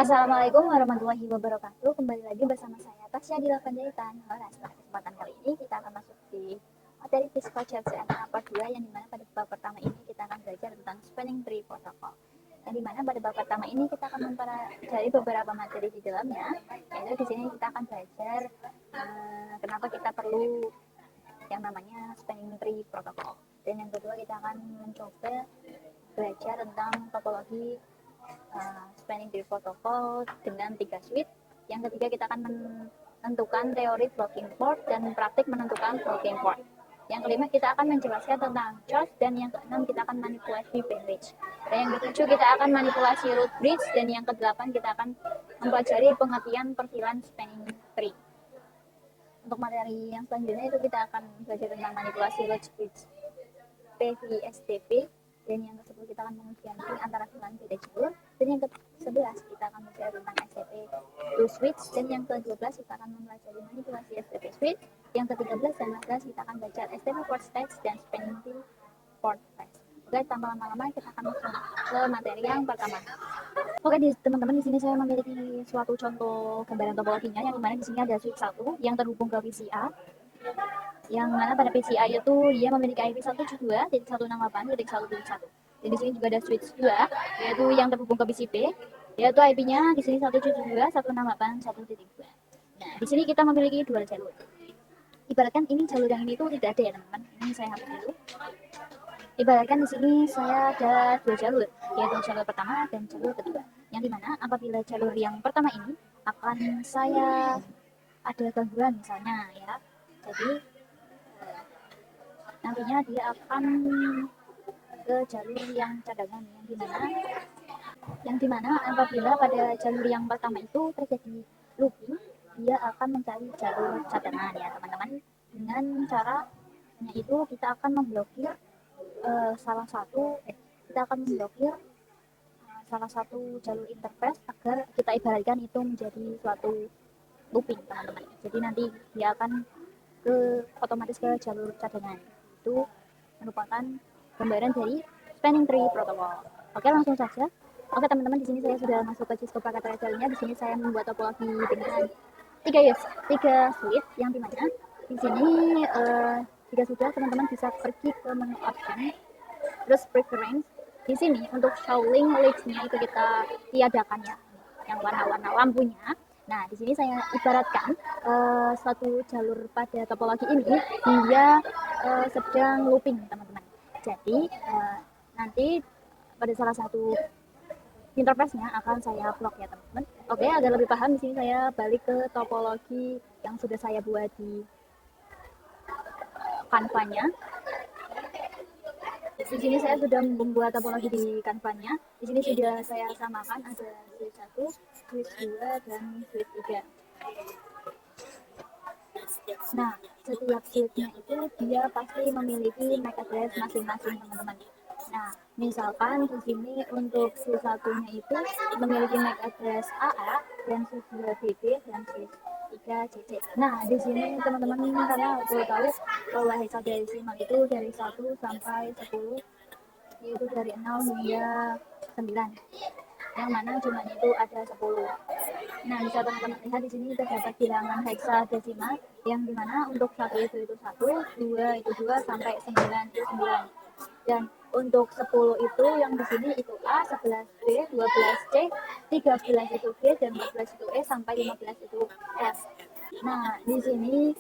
Assalamualaikum warahmatullahi wabarakatuh. Kembali lagi bersama saya Tasya di Panjaitan. Nah, setelah kesempatan kali ini kita akan masuk di materi Physical Chapter part 2 yang dimana pada bab pertama ini kita akan belajar tentang Spanning Tree Protocol. Yang dimana pada bab pertama ini kita akan mempelajari beberapa materi di dalamnya. Yaitu di sini kita akan belajar kenapa kita perlu yang namanya Spanning Tree Protocol. Dan yang kedua kita akan mencoba belajar tentang topologi Spanning Tree Protocol dengan 3 suite. Yang ketiga kita akan menentukan teori blocking port dan praktik menentukan blocking port. Yang kelima kita akan menjelaskan tentang charge, dan yang keenam kita akan manipulasi bandwidth. Dan yang ketujuh kita akan manipulasi root bridge, dan yang kedelapan kita akan mempelajari pengertian perfilan spanning tree. Untuk materi yang selanjutnya itu kita akan belajar tentang manipulasi root bridge PVSTP, dan yang ke-10 kita akan menguji antara filan beda jalur, dan yang ke-11 kita akan belajar tentang STP to switch, dan yang ke-12 kita akan mempelajari manipulasi STP switch, yang ke-13 dan 14 kita akan belajar STP port stage dan spanning tree port stage. Oke, tanpa lama-lama kita akan masuk ke materi yang pertama. Oke, teman-teman, di sini saya memiliki suatu contoh gambaran topologinya, yang dimana di sini ada switch 1 yang terhubung ke VCA, yang mana pada PCI itu dia memiliki IP 172.168.1.1. Dan di sini juga ada switch 2 yaitu yang terhubung ke PCB, yaitu IP-nya di sini 172.168.1.2. Nah, di sini kita memiliki dua jalur. Ibaratkan ini jalur yang ini tuh tidak ada ya, teman-teman. Ini saya hapus dulu. Ibaratkan di sini saya ada dua jalur, yaitu jalur pertama dan jalur kedua. Yang dimana apabila jalur yang pertama ini akan saya ada gangguan misalnya ya, jadi nantinya dia akan ke jalur yang cadangan, yang dimana apabila pada jalur yang pertama itu terjadi looping, dia akan mencari jalur cadangan ya teman-teman. Dengan caranya itu kita akan memblokir salah satu jalur interface agar kita ibaratkan itu menjadi suatu looping teman-teman. Jadi nanti dia akan otomatis ke jalur cadangan. Itu merupakan gambaran dari Spanning Tree Protocol. Oke, langsung saja. Oke teman-teman, di sini saya sudah masuk ke Cisco paket regelnya. Di sini saya membuat topologi dengan tiga switch, yang dimana di sini jika sudah teman-teman bisa pergi ke menu option, terus preference. Di sini untuk showing lights-nya itu kita tiadakan ya, yang warna-warna lampunya. Nah, di sini saya ibaratkan suatu jalur pada topologi ini dia sedang looping, teman-teman. Jadi nanti pada salah satu interface-nya akan saya blok ya, teman-teman. Oke, agar lebih paham di sini saya balik ke topologi yang sudah saya buat di Canva-nya. Di sini saya sudah membuat topologi di Canva-nya. Di sini sudah saya samakan, ada switch 1, switch 2, dan switch 3. Nah, setiap switch-nya itu dia pasti memiliki MAC address masing-masing, teman-teman. Nah, misalkan di sini untuk switch satunya itu memiliki MAC address AA, dan switch 2 BB, dan switch 3 CC. Nah, di sini teman-teman karena perlu tahu bahwa hexadecimal itu dari 1 sampai 10, yaitu dari 0 hingga 9, yang mana jumlahnya itu ada 10. Nah, bisa teman-teman lihat di sini terdapat bilangan hexadesimal, yang dimana untuk satu itu 1, 2 itu 2, sampai 9 itu 9. Dan untuk 10 itu yang di sini itu A, 11 B, 12 C, 13 itu G, dan 14 itu E, sampai 15 itu F. Nah, di sini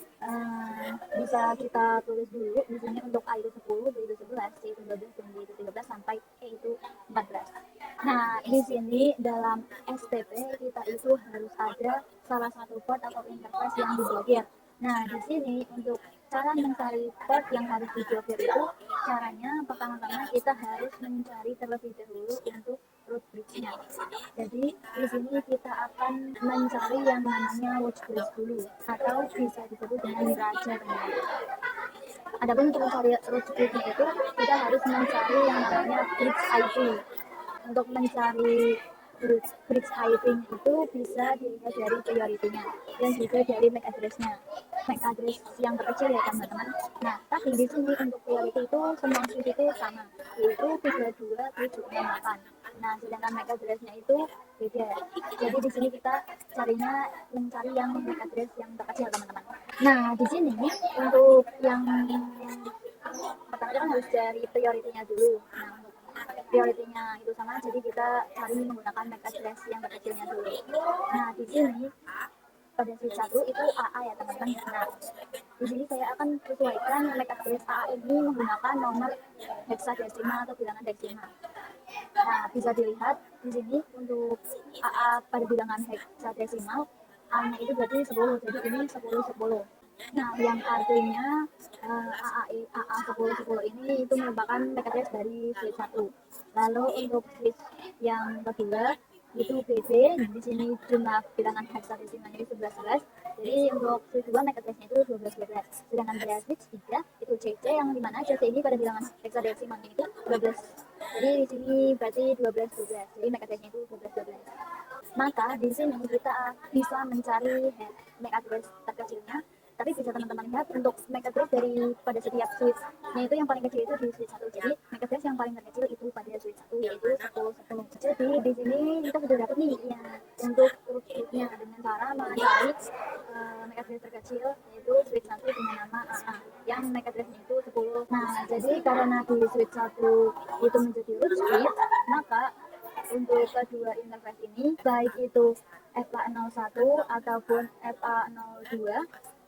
bisa kita tulis dulu. Di sini untuk A itu 10, B itu 11, C itu 12, dan D itu 13, sampai E itu 14. Nah, di sini dalam STP kita itu harus ada salah satu port atau interface yang diblokir. Nah, di sini untuk cara mencari port yang harus diblokir itu, caranya pertama-tama kita harus mencari terlebih dahulu untuk root bridge-nya. Jadi di sini kita akan mencari yang namanya watch bridge dulu, atau bisa disebut dengan raja. Adapun untuk mencari root bridge-nya itu kita harus mencari yang namanya bridge IP. Untuk mencari bridge IP itu bisa dilihat dari priority-nya dan juga dari MAC address-nya. MAC address yang terkecil ya, teman-teman. Nah, tapi di sini untuk priority itu semua switch itu sama, yaitu 32768. Nah, sedangkan MAC address-nya itu beda. Jadi di sini kita mencari yang MAC address yang terkecil teman-teman. Nah di sini untuk yang pertama kan harus dari prioritinya dulu. Nah untuk prioritinya itu sama, jadi kita cari menggunakan MAC address yang terkecilnya dulu. Nah di sini pada switch 1 itu AA ya teman-teman. Nah di sini saya akan sesuaikan MAC address AA ini menggunakan nomor hexadesimal atau bilangan deksimal. Nah, bisa dilihat di sini untuk AA pada bilangan hexadesimal, A-nya itu berarti 10, jadi ini 10 10. Nah, yang artinya AA 10 10 ini itu merupakan MAC address dari switch 1. Lalu untuk switch yang kedua itu BB, di sini jumlah bilangan hexadesimalnya itu 11 11. Jadi untuk switch 2 MAC address-nya itu 12 12. Sedangkan pada switch 3 itu CC, yang dimana CC ini pada bilangan hexadesimalnya itu 12. Jadi di sini berarti 12 12. Jadi MAC address-nya itu 12 12. Maka di sini kita bisa mencari MAC address terkecilnya. Tapi bisa teman-teman lihat untuk MAC address dari pada setiap switch-nya itu yang paling kecil itu di switch 1. Jadi MAC address yang paling terkecil itu pada switch 1 yaitu 10 10. Jadi di sini kita sudah dapat nih ya untuk switch-nya dengan cara mencari MAC address terkecil yaitu switch 1 dengan nama AA yang MAC address-nya itu 10. Nah, jadi karena di switch 1 itu menjadi root switch, maka untuk kedua interface ini baik itu FA01 ataupun FA02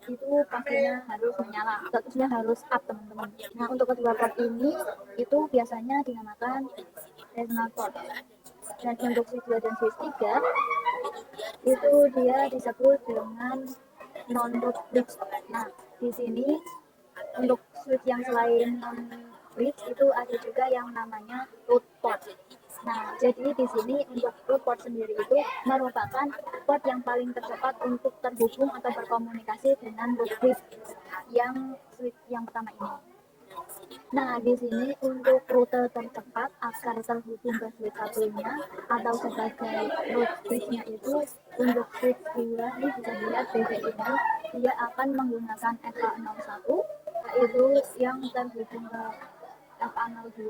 itu pastinya harus menyala, statusnya harus up teman-teman. Nah untuk kedua port ini itu biasanya dinamakan regional port, dan untuk switch 2 dan switch 3 itu dia disebut dengan non root bridge. Nah di sini untuk switch yang selain non bridge itu ada juga yang namanya root port. Nah, jadi di sini untuk root port sendiri itu merupakan port yang paling tercepat untuk terhubung atau berkomunikasi dengan root bridge yang switch yang pertama ini. Nah, di sini untuk rute tercepat agar terhubung ke switch satunya atau sebagai root bridge-nya itu untuk switch 2 ini bisa dilihat BB ini dia akan menggunakan FA01 yaitu yang terhubung ke FA02.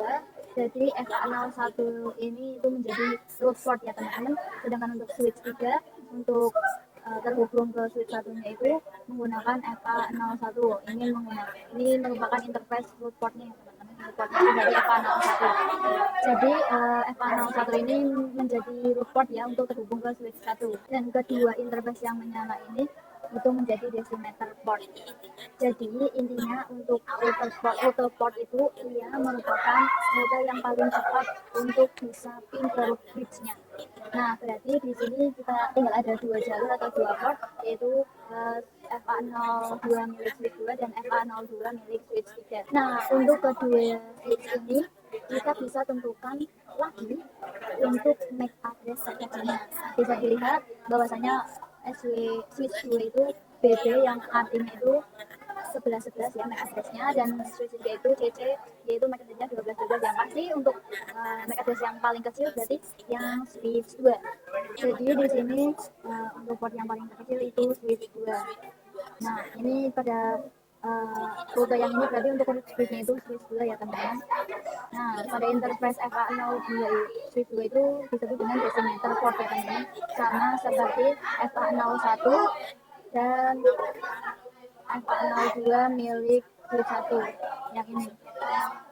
Jadi FA01 ini itu menjadi root port ya teman-teman. Sedangkan untuk switch 3 untuk terhubung ke switch satunya itu menggunakan FA01. Ini merupakan interface root portnya ya teman-teman. Root portnya itu dari FA01. Jadi FA01 ini menjadi root port ya untuk terhubung ke switch 1. Dan kedua interface yang menyala ini itu menjadi decimeter port. Jadi intinya untuk rute port itu ia merupakan rute yang paling cepat untuk bisa pin ke root bridge-nya. Nah berarti di sini kita tinggal ada dua jalur atau dua port, yaitu FA02 milik switch 2 dan FA02 milik switch 3. Nah untuk kedua switch ini kita bisa tentukan lagi untuk MAC address terkecilnya. Bisa dilihat bahwasanya switch 2 itu BB yang artinya itu 11 11 ya MAC address-nya, dan switch 3 itu CC yaitu MAC address-nya 12 12. Yang pasti untuk MAC address yang paling kecil berarti yang switch 2. Jadi di sini untuk port yang paling kecil itu switch 2. Nah ini pada rute yang ini berarti untuk switch-nya itu switch 2 ya teman-teman. Nah pada interface FA02 switch 2 itu disebut dengan decimeter port ya teman-teman, sama seperti FA01 dan FA02 milik switch 1 yang ini,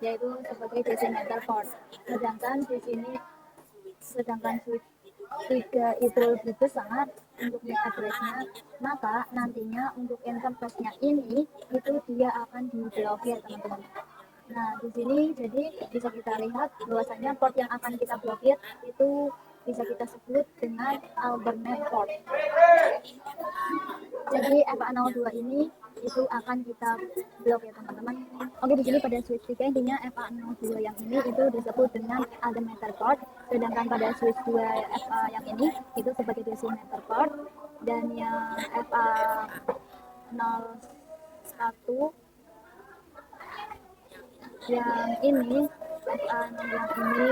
yaitu sebagai decimeter port. Sedangkan switch 3 itu lebih besar untuk MAC address-nya, maka nantinya untuk interface-nya ini itu dia akan diblokir teman-teman. Nah di sini jadi bisa kita lihat bahwasanya port yang akan kita blokir itu bisa kita sebut dengan alternate port. Jadi FA02 ini itu akan kita blok ya teman-teman. Oke, di sini pada switch 3 intinya FA02 yang ini itu disebut dengan alternator port, sedangkan pada switch 2 FA yang ini itu sebagai decimeter port, dan yang FA01 yang ini FA0 yang ini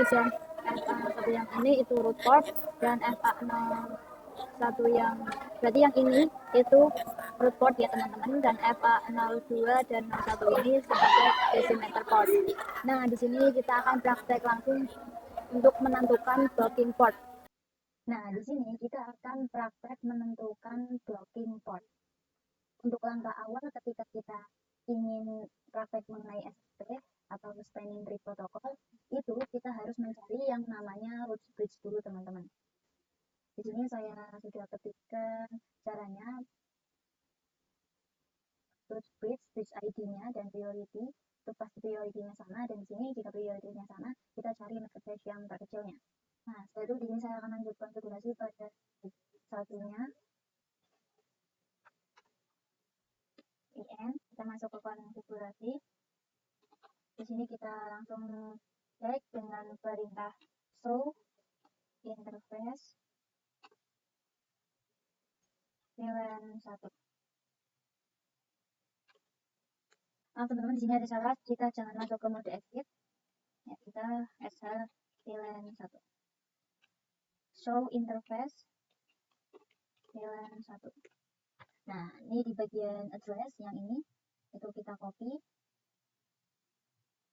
dan FA01 yang ini itu root port, dan FA01 yang berarti yang ini itu root port ya teman-teman, dan FA02 dan 01 ini sebagai decimeter port. Nah di sini kita akan praktek langsung untuk menentukan blocking port. Nah, di sini kita akan praktek menentukan blocking port. Untuk langkah awal ketika kita ingin praktek mengenai SST atau Spanning Tree Protocol, itu kita harus mencari yang namanya root bridge dulu, teman-teman. Di sini saya sudah ketikkan caranya, root bridge ID-nya dan priority, itu pasti priority-nya sama, dan di sini jika priority-nya sama, kita cari MAC address yang terkecilnya. Nah, setelah itu di sini saya akan lanjut konfigurasi pada satunya, IN, kita masuk ke konfigurasi. Di sini kita langsung cek dengan perintah show interface VLAN 1. Nah, teman-teman, di sini ada syarat, kita jangan masuk ke mode exit. Ya, kita SH VLAN 1. Show interface VLAN 1. Nah, ini di bagian address yang ini, itu kita copy.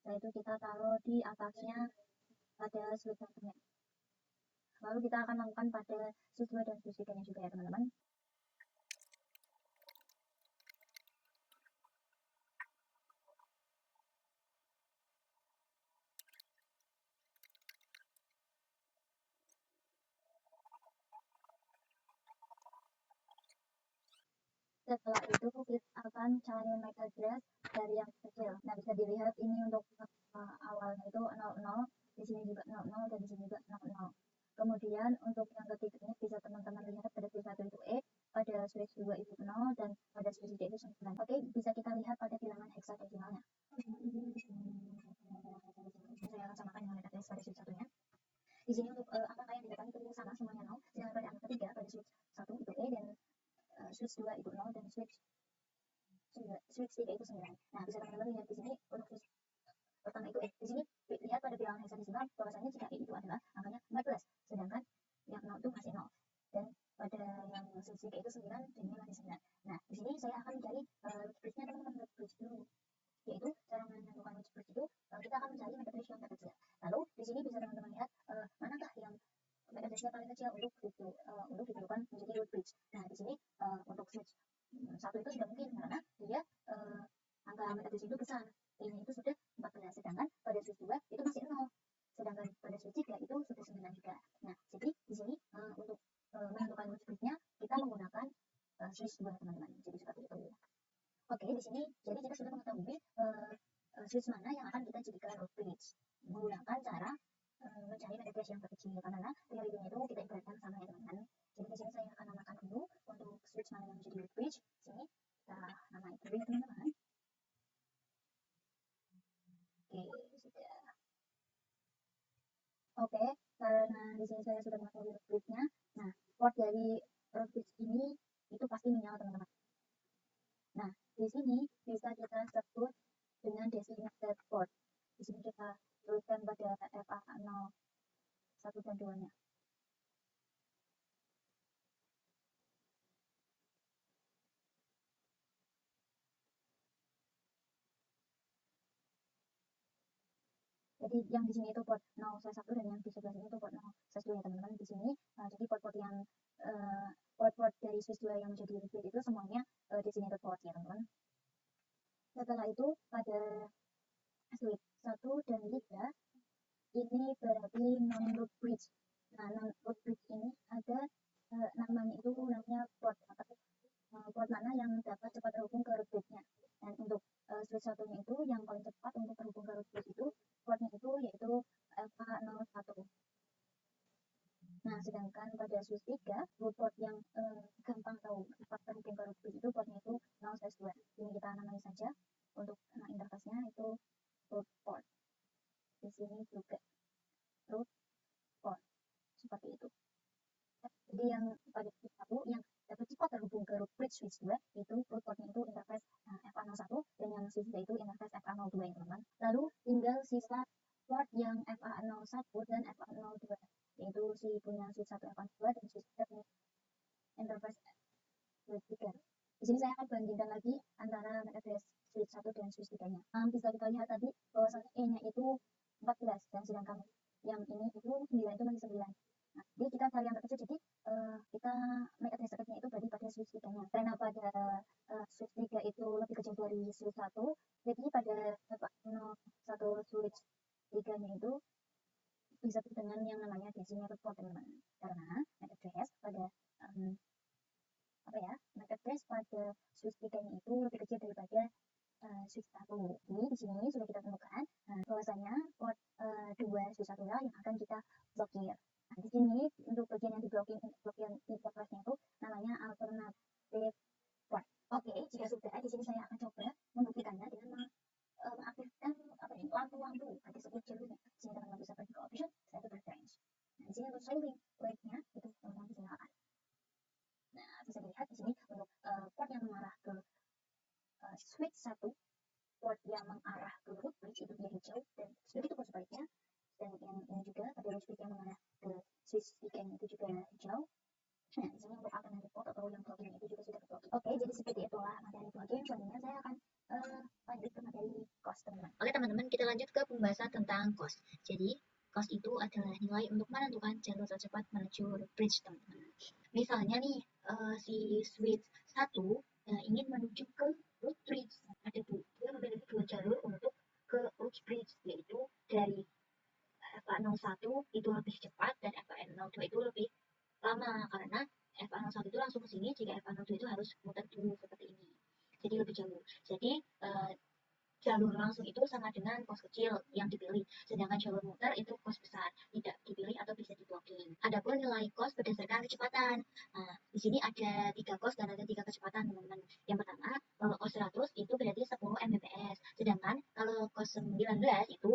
Setelah itu kita taruh di atasnya pada switch satunya. Lalu kita akan lakukan pada switch 2 dan switch 3 juga ya, teman-teman. Setelah itu kita akan cari MAC address dari yang kecil. Nah, bisa dilihat ini untuk awalnya itu 00, di sini juga 00, dan di sini juga 00. Kemudian untuk yang ketiganya bisa teman-teman lihat pada switch 1 itu E, pada switch 2 itu 0, dan pada switch 3 itu 9. Oke, bisa kita lihat pada bilangan hexadesimalnya. Saya akan samakan dengan MAC address pada switch 1-nya. Di sini untuk angka yang dikatakan itu sama semuanya 0, sedangkan pada angka ketiga pada switch 1 itu E, dan switch 2 itu 0, dan switch 3 itu 9. Nah, bisa teman-teman lihat di sini untuk switch pertama itu di sini lihat pada bilangan hexadesimal bahwasanya jika itu adalah angkanya 14, sedangkan yang 0 itu masih 0. Dan pada yang switch 3 itu 9, dan ini masih 9. Nah, di sini saya akan mencari bridge-nya, teman-teman, bridge dulu. Yaitu cara menentukan bridge itu kita akan mencari MAC address yang terkecil. Lalu di sini bisa teman-teman lihat manakah yang MAC address-nya paling kecil untuk ditentukan menjadi root bridge. Nah, di sini untuk switch 1 itu sudah mungkin karena dia angka MAC address itu besar. Ini itu sudah 14, sedangkan pada switch 2 itu masih 0. Sedangkan pada switch 3 itu sudah 9 juga. Nah, jadi di sini untuk menentukan root bridge-nya kita menggunakan switch 2, teman-teman. Jadi seperti itu. Oke, di sini jadi kita sudah mengetahui switch mana yang akan kita jadikan root bridge menggunakan cara mencari MAC address yang terkecil, karena priority-nya itu kita ibaratkan sama ya, teman-teman. Jadi di sini saya akan namakan dulu untuk switch mana yang menjadi root bridge. Sini kita namakan dulu ya, teman-teman. Oke, sudah. Oke, karena di sini saya sudah mengetahui root bridge-nya. Nah, port dari root bridge ini itu pasti menyala, teman-teman. Nah, di sini bisa kita sebut dengan designated port. Di sini kita tuliskan pada FA01 dan 2-nya. Jadi yang di sini itu port 0/1 dan yang di sebelah sini itu port 0/2 ya, teman-teman. Di sini jadi port-port yang port-port dari switch 2 yang menjadi root bridge itu semuanya designated port ya, teman-teman. Setelah itu pada switch 1 dan 3 ini berarti non-root bridge. Nah, non-root bridge ini ada namanya itu namanya port atau port mana yang dapat cepat terhubung ke root bridge-nya. Dan untuk switch satunya itu yang paling cepat untuk terhubung ke root bridge itu portnya itu yaitu FA01. Nah, sedangkan pada switch 3 port yang gampang tahu cepat terhubung ke root bridge itu portnya itu 0/2. Ini kita namai saja untuk interface-nya itu root port. Di sini juga root port seperti itu. Jadi yang pada switch 1 yang dapat cepat terhubung ke root bridge switch 2 itu root portnya itu interface FA01, dan yang switch 3 itu interface FA02 ya, teman-teman. Lalu tinggal sisa port yang FA01 dan FA02, yaitu si punya switch 1 FA02 dan switch 3 punya interface switch 3. Di sini saya akan bandingkan lagi antara MAC address switch 1 dan switch 3-nya. Bisa kita lihat tadi bahwasanya E-nya itu 14, dan sedangkan yang ini itu 9 itu masih 9. Nah, jadi kita cari yang terkecil. Jadi kita make address targetnya itu berarti pada switch 3-nya. Karena pada switch 3 itu lebih kecil dari switch 1, jadi pada satu switch 3-nya itu bisa dengan yang namanya designated port, teman-teman. Karena make address pada make address pada switch 3-nya itu lebih kecil daripada switch 1. Jadi di sini sudah kita temukan bahwasanya port 2 switch 1 yang akan kita blokir. Nah, di sini untuk bagian yang diblokir, untuk bagian interface-nya itu namanya alternative port. Oke, jika sudah, di sini saya akan coba membuktikannya dengan mengaktifkan lampu-lampu pada setiap jalurnya. Di sini teman-teman bisa pergi ke option, saya itu preference. Nah, di sini untuk showing light-nya itu teman-teman bisa nyalakan. Nah, bisa dilihat di sini untuk port yang mengarah ke switch 1, port yang mengarah ke root bridge itu dia hijau, dan begitu pun sebaliknya. Dan yang ini juga pada root bridge yang mengarah ke switch 3 itu juga hijau. Nah, di sini untuk alternative port atau yang plugin itu juga sudah terblokir. Oke, jadi seperti itulah materi plugin. Selanjutnya saya akan lanjut ke materi cost, teman-teman. Oke, teman-teman, kita lanjut ke pembahasan tentang cost. Jadi, cost itu adalah nilai untuk menentukan jalur tercepat menuju root bridge, teman-teman. Misalnya nih, si switch 1 ingin menuju ke root bridge. Ada dia memiliki dua jalur untuk ke root bridge, yaitu dari FA01 itu lebih cepat dan FA02 itu lebih lama, karena FA01 itu langsung ke sini, jika FA02 itu harus muter dulu seperti ini. Jadi lebih jauh. Jadi jalur langsung itu sama dengan kos kecil yang dipilih, sedangkan jalur muter itu kos besar, tidak dipilih atau bisa diblocking. Adapun nilai kos berdasarkan kecepatan. Nah, di sini ada 3 kos dan ada 3 kecepatan, teman-teman. Yang pertama, kalau kos 100 itu berarti 10 Mbps, sedangkan kalau kos 19 itu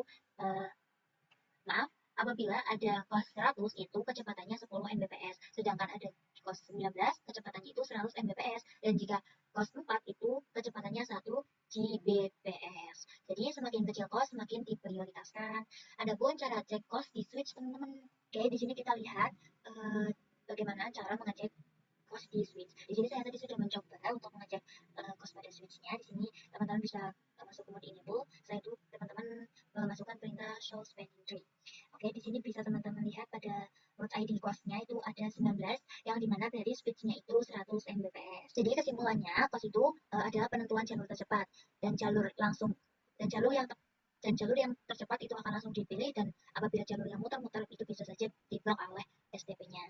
apabila ada kos 100 itu kecepatannya 10 Mbps, sedangkan ada kos 19 kecepatannya itu 100 Mbps, dan jika kos 4 itu kecepatannya 1 Gbps. Jadi semakin kecil kos semakin diprioritaskan. Adapun cara cek kos di switch, teman-teman. Oke, di sini kita lihat bagaimana cara mengecek kos di switch. Di sini saya tadi sudah mencoba untuk mengecek kos pada switchnya. Di sini teman-teman bisa masuk ke mode enable. Setelah itu teman-teman memasukkan perintah show spanning tree. Oke, di sini bisa teman-teman lihat pada root ID kosnya itu ada 19, yang dimana dari switchnya itu 100 Mbps. Jadi kesimpulannya, kos itu adalah penentuan jalur tercepat dan jalur yang tercepat itu akan langsung dipilih, dan apabila jalur yang muter-muter itu bisa saja diblok oleh STP-nya.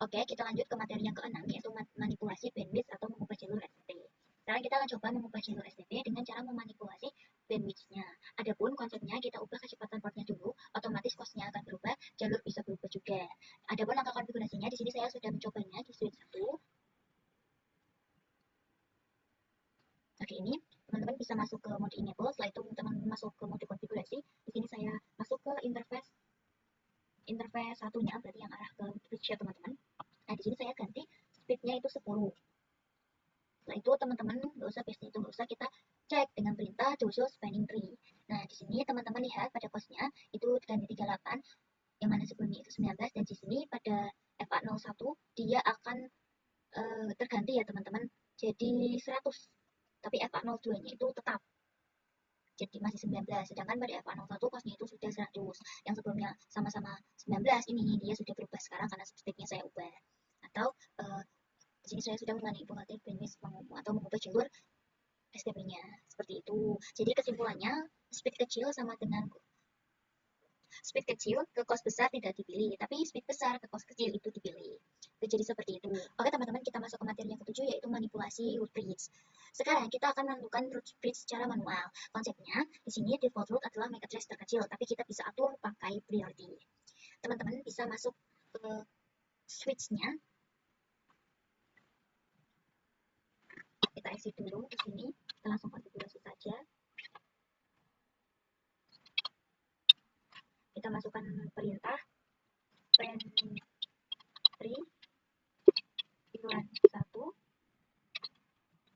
Oke, kita lanjut ke materi yang keenam, yaitu manipulasi bandwidth atau mengubah jalur STP. Sekarang kita akan coba mengubah jalur STP dengan cara memanipulasi bandwidth-nya. Adapun konsepnya kita ubah kecepatan portnya dulu, otomatis cost-nya akan berubah, jalur bisa berubah juga. Adapun langkah konfigurasinya, di sini saya sudah mencobanya di switch 1. Oke, ini teman-teman bisa masuk ke mode enable. Setelah itu teman-teman masuk ke mode konfigurasi. Di sini saya masuk ke interface satunya, berarti yang arah ke switch ya, teman-teman. Nah, di sini saya ganti speed-nya itu 10. Setelah itu teman-teman nggak usah paste itu, nggak usah kita cek dengan perintah show spanning tree. Nah, di sini teman-teman lihat pada kosnya itu ganti 38, yang mana sebelumnya itu 19, dan di sini pada FA01 dia akan terganti ya, teman-teman, jadi 100. Tapi FA02-nya itu tetap jadi masih 19, sedangkan pada FA01 kosnya itu sudah 100. Yang sebelumnya sama-sama 19, ini dia sudah berubah sekarang karena speednya saya ubah. Atau di sini saya sudah memanipulasi bandwidth atau mengubah jalur STP-nya seperti itu. Jadi kesimpulannya, speed kecil sama dengan speed kecil ke kos besar tidak dipilih, tapi speed besar ke kos kecil itu dipilih. Jadi seperti itu. Oke, teman-teman, kita masuk ke materi yang ketujuh, yaitu manipulasi root bridge. Sekarang kita akan menentukan root bridge secara manual. Konsepnya di sini default root adalah MAC address terkecil, tapi kita bisa atur pakai priority. Teman-teman bisa masuk ke switch-nya. Kita exit dulu di sini, kita langsung konfigurasi saja. Kita masukkan perintah tree pilihan 1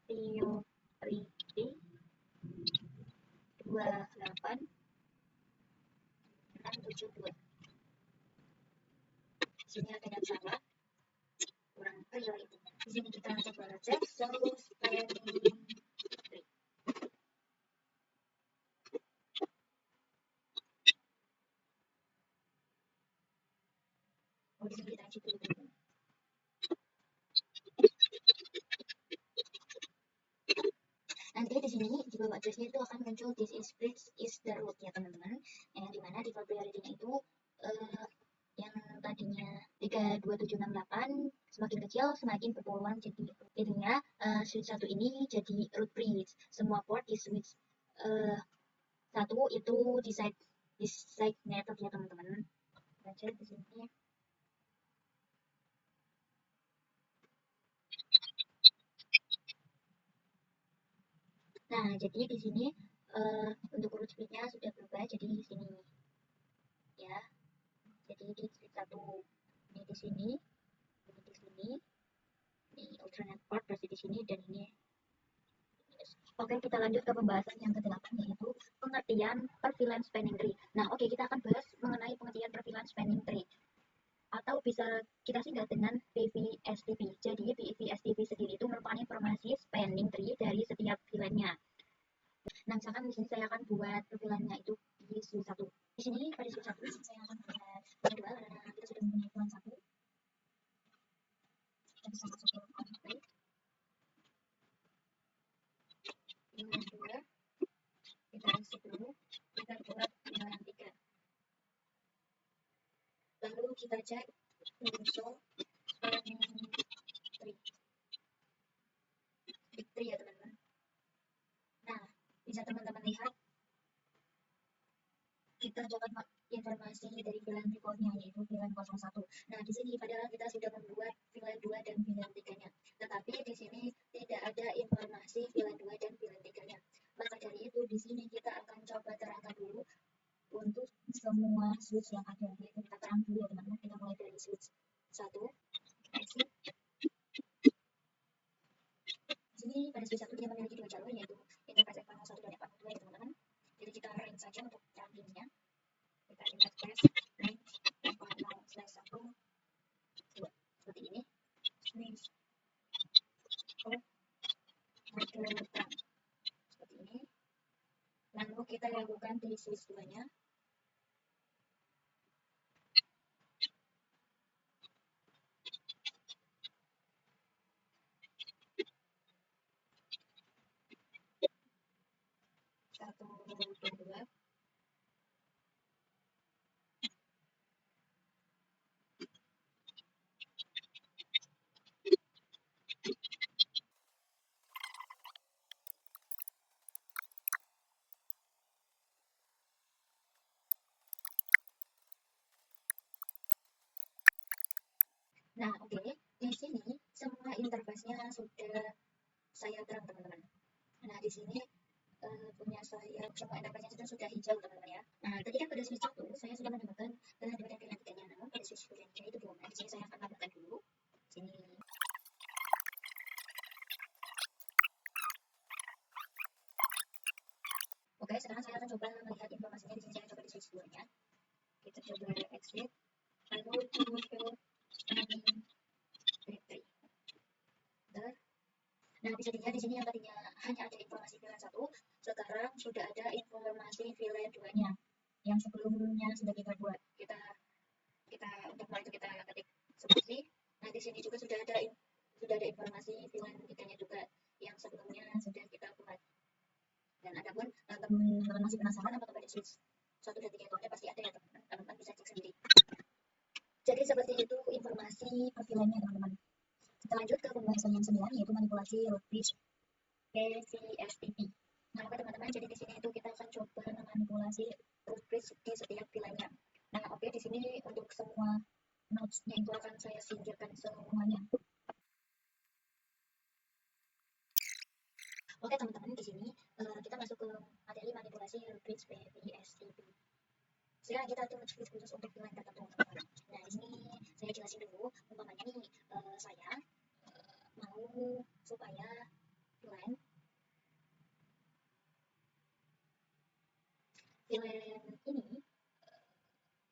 priority 28 672. Di sini ada yang salah, kurang priority. Di sini kita coba cek show spanning tree. Di sini kita di bawah address-nya itu akan muncul this is bridge is the root ya teman-teman, yang dimana default priority-nya itu yang tadinya 32768 semakin kecil semakin berpeluang jadi jadinya switch 1 ini jadi root bridge. Semua port di switch 1 itu designated ya teman-teman. Baca di sini. Nah, jadi di sini untuk root splitnya sudah berubah jadi di sini ya. Jadi di switch 1 ini di sini, ini di sini, ini alternate port berarti di sini dan ini. Oke, kita lanjut ke pembahasan yang ke-8 yaitu pengertian per VLAN spanning tree. Nah, oke, kita akan bahas mengenai pengertian per VLAN spanning tree atau bisa kita singkat dengan PVSTP. Jadi PVSTP sendiri itu merupakan informasi spanning tree dari setiap VLAN-nya. Nah, misalkan di sini saya akan buat VLAN-nya itu di switch 1. Di sini pada switch 1 saya akan buat VLAN 2 karena kita sudah mempunyai VLAN 1. Kita bisa masuk ke config. VLAN 2 kita isi dulu, kita buat VLAN 3. Lalu kita cek unsur spanning tree. Big tree ya teman-teman. Nah, bisa teman-teman lihat kita dapat informasi dari VLAN record-nya yaitu VLAN 01. Nah, di sini padahal kita sudah membuat VLAN 2 dan VLAN 3-nya. Tetapi di sini tidak ada informasi VLAN 2 dan VLAN 3-nya. Maka dari itu di sini kita akan coba terangkan dulu untuk semua switch yang ada. Yaitu kita terang dulu ya teman-teman. Kita mulai dari switch 1. Exit. Di sini pada switch 1 dia memiliki dua jalur yaitu interface F101 dan F102 ya teman-teman. Jadi kita range saja untuk terangnya. Kita interface range F0/1 seperti ini. Range model terang seperti ini. Lalu kita lakukan di switch 2-nya. Satu, dua. Nah, oke. Di sini semua interface-nya sudah saya terang teman-teman. Nah, di sini punya saya semua interface-nya sudah hijau teman-teman ya. Nah, tadi kan pada switch 1 saya sudah menemukan VLAN 2 dan VLAN 3-nya. Namun pada switch 2 itu belum. Nah, di sini saya akan tambahkan dulu. Sini. Oke, sekarang saya akan coba melihat informasinya. Di sini saya coba di switch 2-nya. Kita coba exit. Lalu tunggu ke spanning tree. Nah, bisa dilihat di sini yang tadinya hanya ada informasi VLAN 1, sekarang sudah ada informasi VLAN 2-nya. Yang sebelumnya sudah kita buat. Kita untuk mulai itu kita ketik seperti. Nah, di sini juga sudah ada informasi VLAN 3-nya juga yang sebelumnya sudah kita buat. Dan adapun teman-teman masih penasaran apakah pada switch 1 dan 3 itu ada, pasti ada ya teman-teman. Teman-teman bisa cek sendiri. Jadi seperti itu informasi perfilmannya teman-teman. Kita lanjut ke pembahasan yang 9 yaitu manipulasi root bridge PVSTP. Nah, oke teman-teman, jadi di sini itu kita akan coba memanipulasi root bridge di setiap VLAN-nya. Nah, oke, di sini untuk semua nodes-nya itu akan saya singkirkan semuanya. Oke teman-teman, di sini kita masuk ke materi manipulasi root bridge PVSTP. Sekarang kita tuh khusus untuk VLAN tertentu teman-teman. Nah, di sini saya jelasin dulu, umpamanya nih saya mau supaya VLAN ini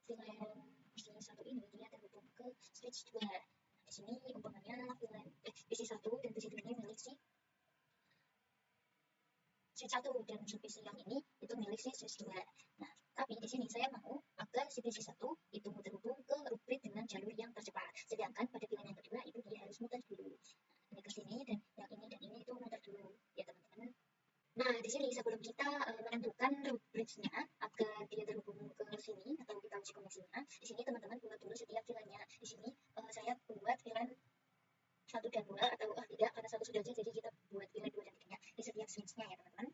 VLAN isi 1 ini dia terhubung ke switch 2. Di sini umpamanya VLAN isi 1 dan isi 2 ini milik si switch 1 dan si PC yang ini itu milik si switch 2. Nah, tapi di sini saya mau agar si PC 1 itu terhubung ke root bridge dengan jalur yang tercepat. Sedangkan pada VLAN yang kedua itu dia harus muter dulu. Nah, ini ke sini dan yang ini itu muter dulu ya teman-teman. Nah, di sini sebelum kita menentukan root bridge-nya agar dia terhubung ke sini atau kita uji koneksinya, di sini teman-teman buat dulu setiap VLAN-nya. Di sini saya buat VLAN 1 dan 2 atau tidak, karena 1 sudah aja, jadi kita buat VLAN 2 dan 3-nya di setiap switch-nya ya teman-teman.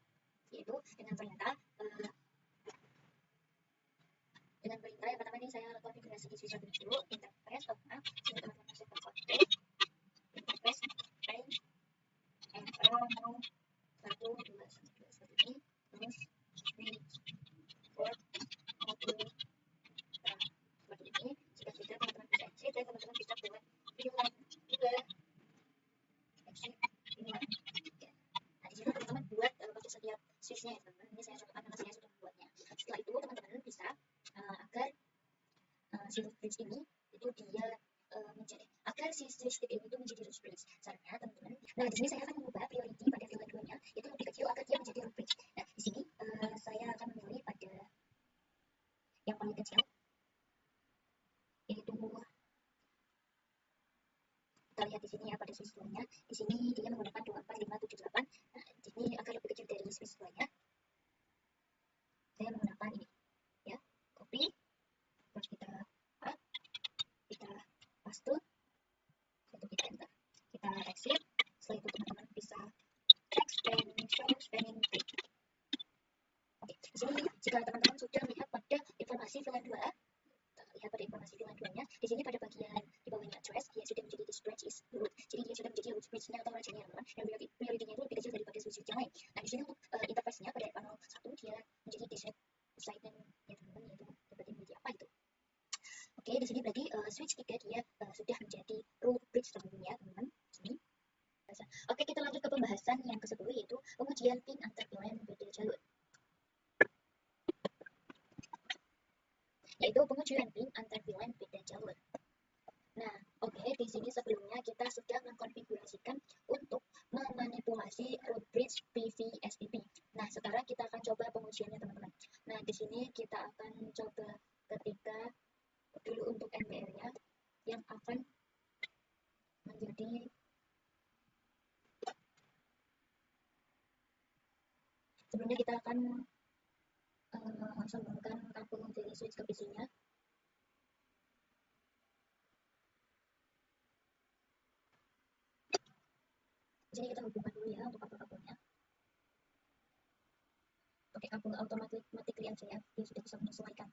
Yaitu dengan perintah yang pertama ini saya konfigurasi di switch 1 dulu, interface sini teman-teman masukkan kode interface range mau 1 2 seperti ini, terus switch port modul seperti ini. Jika tidak teman-teman bisa exit dan teman-teman bisa buat VLAN 2 exit VLAN. Nah di sini teman-teman buat untuk setiap switch-nya ya teman-teman. Ini saya contohkan karena saya sudah membuatnya. Setelah itu teman-teman bisa agar si root bridge ini itu dia menjadi agar si switch titik ini itu menjadi root bridge. Caranya teman-teman. Nah di sini saya akan mengubah priority pada VLAN 2-nya itu lebih kecil agar dia menjadi root bridge. Nah di sini saya akan memilih pada yang paling kecil, yaitu kita lihat di sini ya pada switch 2-nya. Di sini dia menggunakan 24578. Nah, di sini agar lebih kecil dari switch 2-nya. Saya menggunakan ini ya. Copy, terus kita paste, lalu kita enter. Kita exit. Setelah itu teman-teman bisa show spanning tree. Oke, di sini jika teman-teman sudah melihat pada informasi VLAN 2, di sini pada bagian di bawahnya address dia sudah menjadi this branch is root. Jadi dia sudah menjadi root bridge-nya atau rajanya teman-teman, dan priority-nya itu lebih kecil daripada switch yang lain. Nah di sini untuk interface-nya pada panel 1 dia menjadi decided ya teman-teman, yaitu berarti menjadi apa itu. Oke, di sini berarti switch 3 dia sudah menjadi root bridge tentunya teman-teman. Sini. Oke, kita lanjut ke pembahasan yang ke-10, yaitu pengujian pin antar VLAN beda jalur. Yaitu pengujian pin antar VLAN beda jalur. Nah, oke, di sini sebelumnya kita sudah mengkonfigurasikan untuk memanipulasi root bridge PVSTP. Nah, sekarang kita akan coba pengujiannya teman-teman. Nah, di sini kita akan coba ketika dulu untuk NBR-nya yang akan menjadi sebelumnya kita akan sambungkan kabel dari switch ke PC-nya. Di sini kita hubungkan dulu ya untuk kabel-kabelnya. Pakai kabel automatically aja ya, dia sudah bisa menyesuaikan.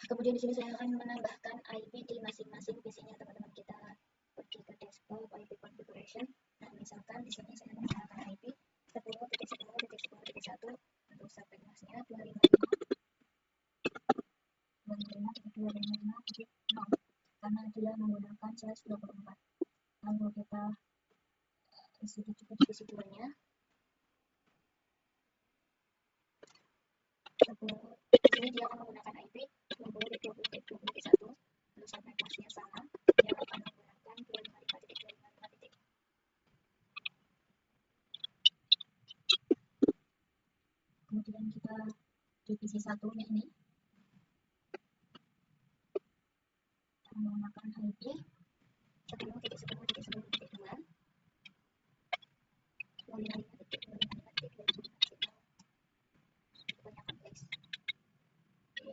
Kemudian di sini saya akan menambahkan IP di masing-masing PC-nya teman-teman. Kita pergi ke desktop IP configuration. Nah, misalkan di sini saya menggunakan IP 10.10.10.1 untuk subnet masnya 255.255.0 karena dia menggunakan slash 24. Lalu kita isi juga di PC 2-nya. Di sini dia akan menggunakan IP 20.20.20.1 untuk subnet masnya sama. Dia akan menggunakan 255.255. Kemudian kita divisi satunya ini menggunakan IP 10.10.10.2 banyak kompleks. Oke.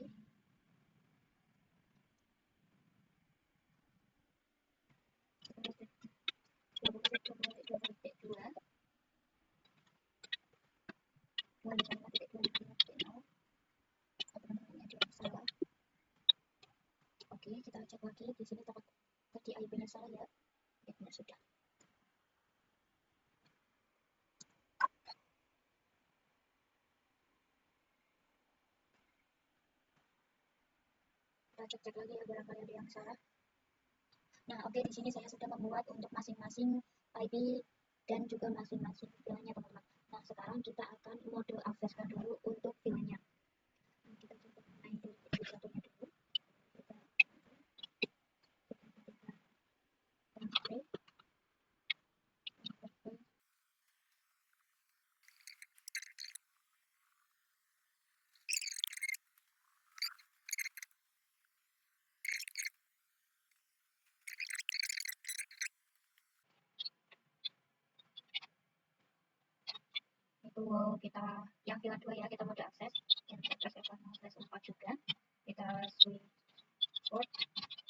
Oke, kita cek lagi di sini takut tadi IP-nya salah ya. Ya, benar sudah. Kita cek lagi ya, barangkali ada yang salah. Nah, oke, di sini saya sudah membuat untuk masing-masing IP dan juga masing-masing VLAN-nya teman-teman. Nah, sekarang kita akan mode akseskan dulu untuk VLAN-nya. Nah, kita coba main di satunya dulu. Kita Waktu kita yang VLAN 2 ya, kita mode akses, interface F1/4 juga. Kita switch port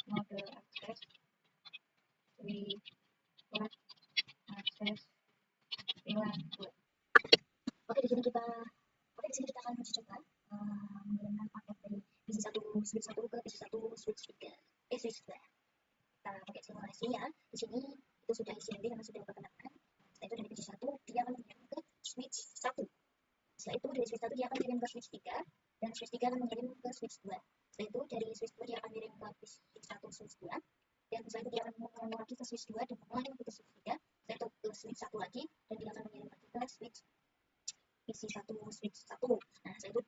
mode akses, switch port akses VLAN 2. Oke, di sini kita akan uji coba mengirimkan paket dari PC 1 switch 1 ke PC 1 switch 3. Switch 2. Kita pakai simulasi ya. Di sini itu sudah isi MD karena sudah diperkenalkan. Setelah itu dari PC 1 dia akan mengirim ke switch 1. Setelah itu dari switch 1 dia akan mengirim ke switch 3 dan switch 3 akan mengirim ke switch 2. Setelah itu dari switch 2 dia akan mengirim ke switch 1 switch 2 dan setelah itu dia akan mengirim lagi ke switch 2 dan mengulangi lagi ke switch 3. Setelah itu ke switch 1 lagi dan dia akan mengirim lagi ke switch PC 1 switch 1. Nah, setelah itu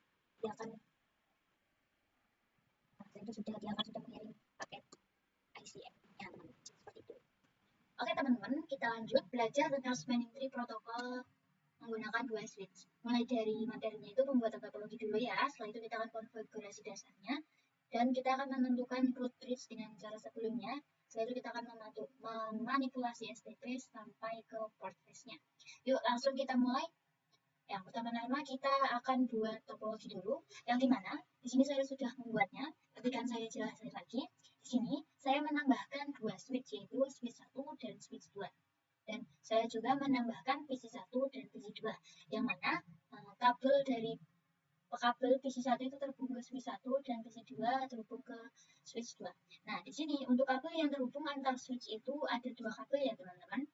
dia akan sudah mengirim paket ICM-nya seperti itu. Oke teman-teman, kita lanjut belajar tentang spanning tree protokol menggunakan 2 switch. Mulai dari materinya itu pembuatan topologi dulu ya. Setelah itu kita akan konfigurasi dasarnya dan kita akan menentukan root bridge dengan cara sebelumnya. Setelah itu kita akan memanipulasi STP sampai ke port trace-nya. Yuk langsung kita mulai. Yang pertama-tama kita akan buat topologi dulu, yang dimana di sini saya sudah membuatnya. Tapi kan saya jelaskan lagi. Di sini saya menambahkan 2 switch, yaitu switch 1 dan switch 2. Dan saya juga menambahkan PC 1 dan PC 2, yang mana kabel PC 1 itu terhubung ke switch 1 dan PC 2 terhubung ke switch 2. Nah, di sini untuk kabel yang terhubung antar switch itu ada 2 kabel ya teman-teman.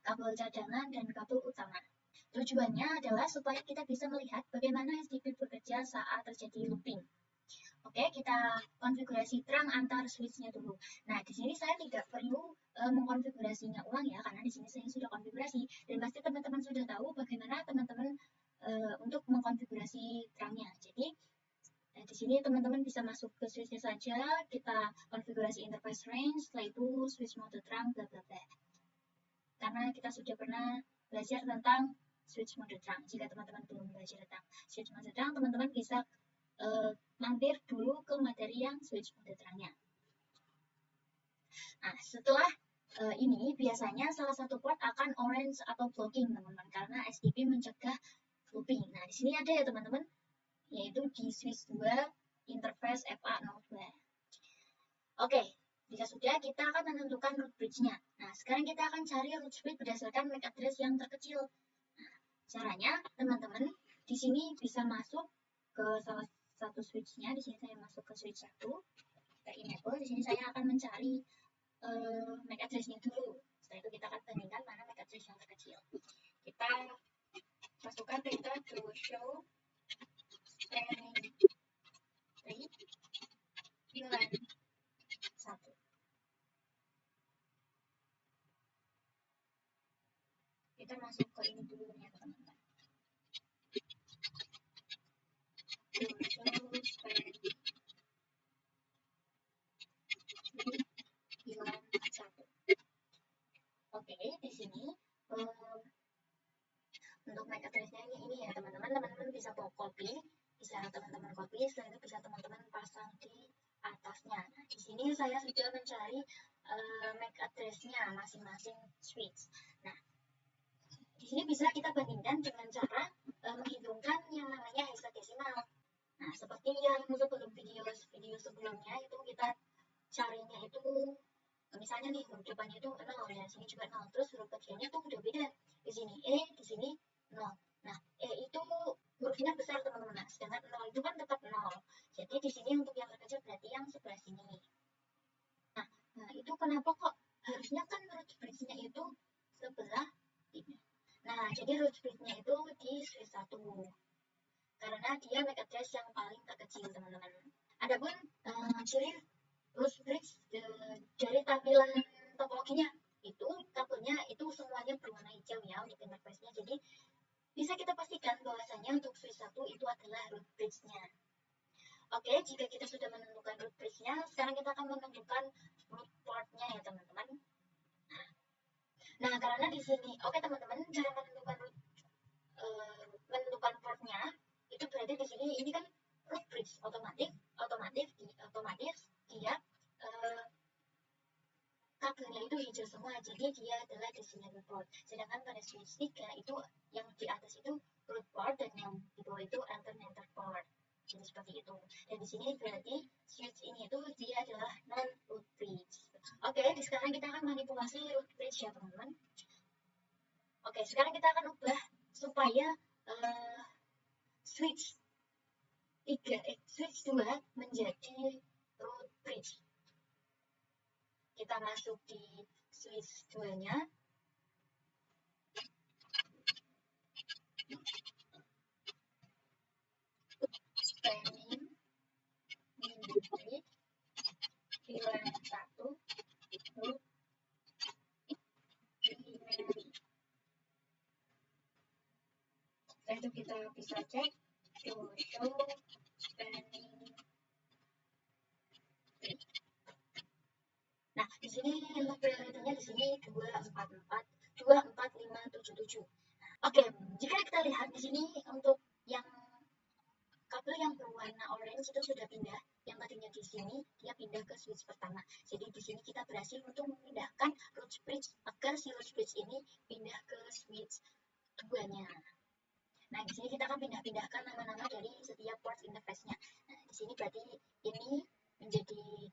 Kabel cadangan dan kabel utama. Tujuannya adalah supaya kita bisa melihat bagaimana STP bekerja saat terjadi looping. Oke, kita konfigurasi terang antar switch-nya dulu. Nah, di sini saya tidak perlu mengkonfigurasinya ulang ya, karena di sini saya sudah konfigurasi. Dan pasti teman-teman sudah tahu bagaimana teman-teman untuk mengkonfigurasi terangnya. Jadi, di sini teman-teman bisa masuk ke switch-nya saja, kita konfigurasi interface range, setelah itu switch mode terang, bla bla bla. Karena kita sudah pernah belajar tentang switch mode terang. Jika teman-teman belum belajar tentang switch mode terang, teman-teman bisa mampir dulu ke materi yang switch mode terangnya. Nah, setelah ini biasanya salah satu port akan orange atau blocking teman-teman, karena STP mencegah looping. Nah, di sini ada ya teman-teman, yaitu di switch 2 interface FA02. Oke, jika sudah, kita akan menentukan root bridge-nya. Nah, sekarang kita akan cari root bridge berdasarkan MAC address yang terkecil. Nah, caranya, teman-teman, di sini bisa masuk ke salah satu switch-nya. Di sini saya masuk ke switch 1, kita enable. Di sini saya akan mencari MAC address-nya dulu. Setelah itu kita akan bandingkan mana MAC address yang terkecil. Kita masukkan perintah to show spanning tree VLAN 1. Kita masuk ke ini dulu ya teman-teman. Oke, di sini untuk MAC address-nya ini ya teman-teman. Teman-teman bisa copy, teman-teman copy, setelah itu bisa teman-teman pasang di atasnya. Nah, di sini saya sudah mencari MAC address-nya masing-masing switch. Nah, di sini bisa kita bandingkan dengan cara menghitungkan yang namanya hexadesimal. Nah, seperti yang sebelum video sebelumnya itu kita carinya itu misalnya nih huruf depannya itu 0 dan sini juga 0, terus huruf kecilnya tuh udah beda. Di sini E, di sini 0. Nah, E itu hurufnya besar teman-teman. Nah, sedangkan 0 itu kan tetap 0. Jadi di sini untuk yang terkecil berarti yang sebelah sini. Nah, itu kenapa kok harusnya kan root bridge-nya itu sebelah ini. Nah, jadi root bridge-nya itu di switch 1. Karena dia MAC address yang paling terkecil, teman-teman. Adapun ciri root bridge dari tampilan topologinya itu kabelnya itu semuanya berwarna hijau ya untuk interface-nya. Jadi bisa kita pastikan bahwasanya untuk switch 1 itu adalah root bridge-nya. Oke, jika kita sudah menentukan root bridge-nya, sekarang kita akan menentukan root port-nya ya teman-teman. Nah, karena di sini, oke teman-teman, cara menentukan port-nya itu berarti di sini ini kan root bridge otomatis dia kabelnya itu hijau semua, jadi dia adalah designated port. Sedangkan pada switch 3 itu yang di atas itu di sini berarti switch ini itu dia adalah non-root bridge. Oke, sekarang kita akan manipulasi root bridge ya teman-teman. Oke, sekarang kita akan ubah supaya switch 2 menjadi root bridge. Kita masuk di switch 2-nya. Spanning bridge, pilihan 1, root primary. Setelah itu kita bisa cek show spanning tree. Nah, di sini untuk prioritasnya di sini 24577. Oke, jika kita lihat di sini untuk yang kabel yang berwarna orange itu sudah pindah. Yang tadinya di sini dia pindah ke switch pertama. Jadi di sini kita berhasil untuk memindahkan root bridge agar si root bridge ini pindah ke switch 2-nya. Nah, di sini kita akan pindah-pindahkan nama-nama dari setiap port interface-nya. Nah, di sini berarti ini menjadi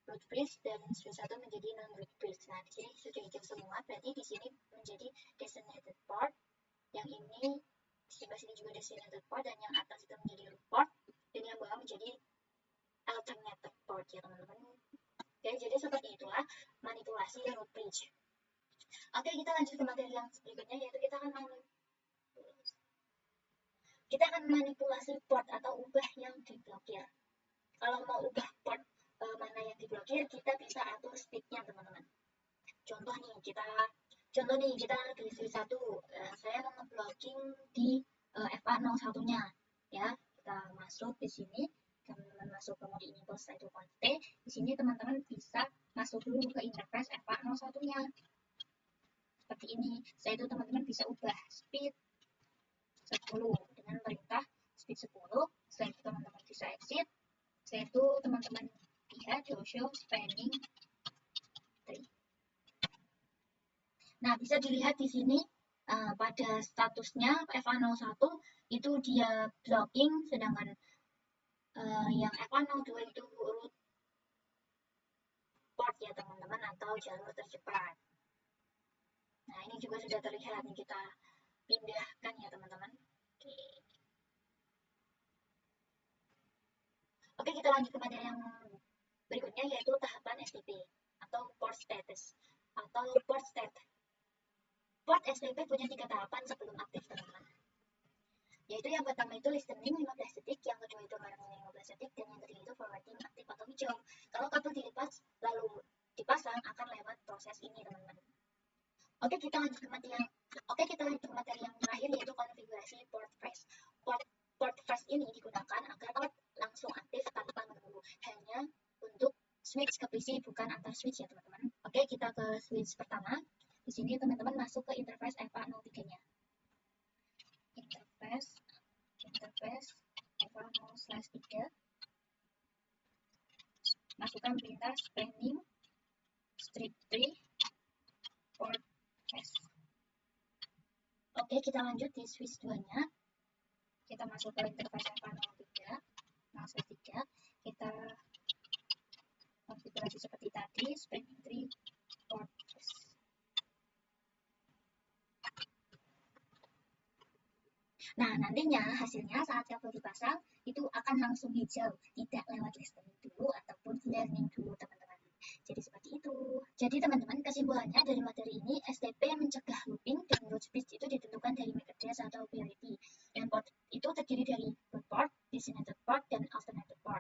root bridge dan switch 1 menjadi non-root bridge. Nah, di sini sudah hijau semua, berarti di sini menjadi designated port. Yang ini di sebelah sini juga designated port, dan yang atas itu menjadi root port, dan yang bawah menjadi alternative port ya teman-teman. Oke, jadi seperti itulah manipulasi root bridge. Oke, kita lanjut ke materi yang berikutnya, yaitu kita akan manipulasi port atau ubah yang diblokir. Kalau mau ubah port mana yang diblokir, kita bisa atur speednya teman-teman. Contoh nih kita di switch 1, saya mau ngeblocking di FA01-nya ya. Kita masuk di sini, teman-teman masuk ke mode enable setelah itu config. Di sini teman-teman bisa masuk dulu ke interface FA01-nya. Seperti ini. Setelah itu teman-teman bisa ubah speed 10 dengan perintah speed 10. Setelah itu teman-teman bisa exit. Setelah itu teman-teman lihat show spanning tree. Nah, bisa dilihat di sini pada statusnya FA01 itu dia blocking, sedangkan yang FA02 itu root port ya teman-teman, atau jalur tercepat. Nah, ini juga sudah terlihat nih, kita pindahkan ya teman-teman. Oke, kita lanjut ke materi yang berikutnya, yaitu tahapan STP atau port status atau port state. Port STP punya 3 tahapan sebelum aktif teman-teman, yaitu yang pertama itu listening 15 detik, yang kedua itu running 15 detik, dan yang ketiga itu forwarding aktif atau hijau. Kalau kabel dilepas lalu dipasang akan lewat proses ini teman-teman. Oke, kita lanjut ke materi yang terakhir, yaitu konfigurasi port phrase. Port phrase ini digunakan agar port langsung aktif tanpa menunggu, hanya untuk switch ke PC, bukan antar switch ya teman-teman. Oke, kita ke switch pertama. Di sini teman-teman masuk ke interface FA03-nya. Interface FA0/3. Masukkan perintah spanning strip tree port phrase. Oke, kita lanjut di switch 2-nya. Kita masuk ke interface FA03. Kita konfigurasi seperti tadi, spanning tree port phrase. Nah, nantinya hasilnya saat kabel dipasang itu akan langsung hijau, tidak lewat listening dulu ataupun learning dulu teman-teman. Jadi seperti itu. Jadi teman-teman, kesimpulannya dari materi ini, STP mencegah looping dan root bridge itu ditentukan dari MAC address atau priority. Dan port itu terdiri dari root port, designated port, dan alternative port.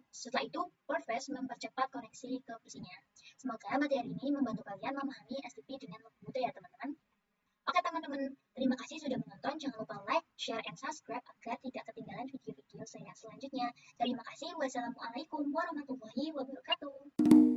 Setelah itu, port phrase mempercepat koneksi ke PC-nya. Semoga materi ini membantu kalian memahami STP dengan lebih mudah ya teman-teman. Oke teman-teman, terima kasih sudah menonton. Jangan lupa like, share, and subscribe agar tidak ketinggalan video-video saya selanjutnya. Terima kasih. Wassalamualaikum warahmatullahi wabarakatuh.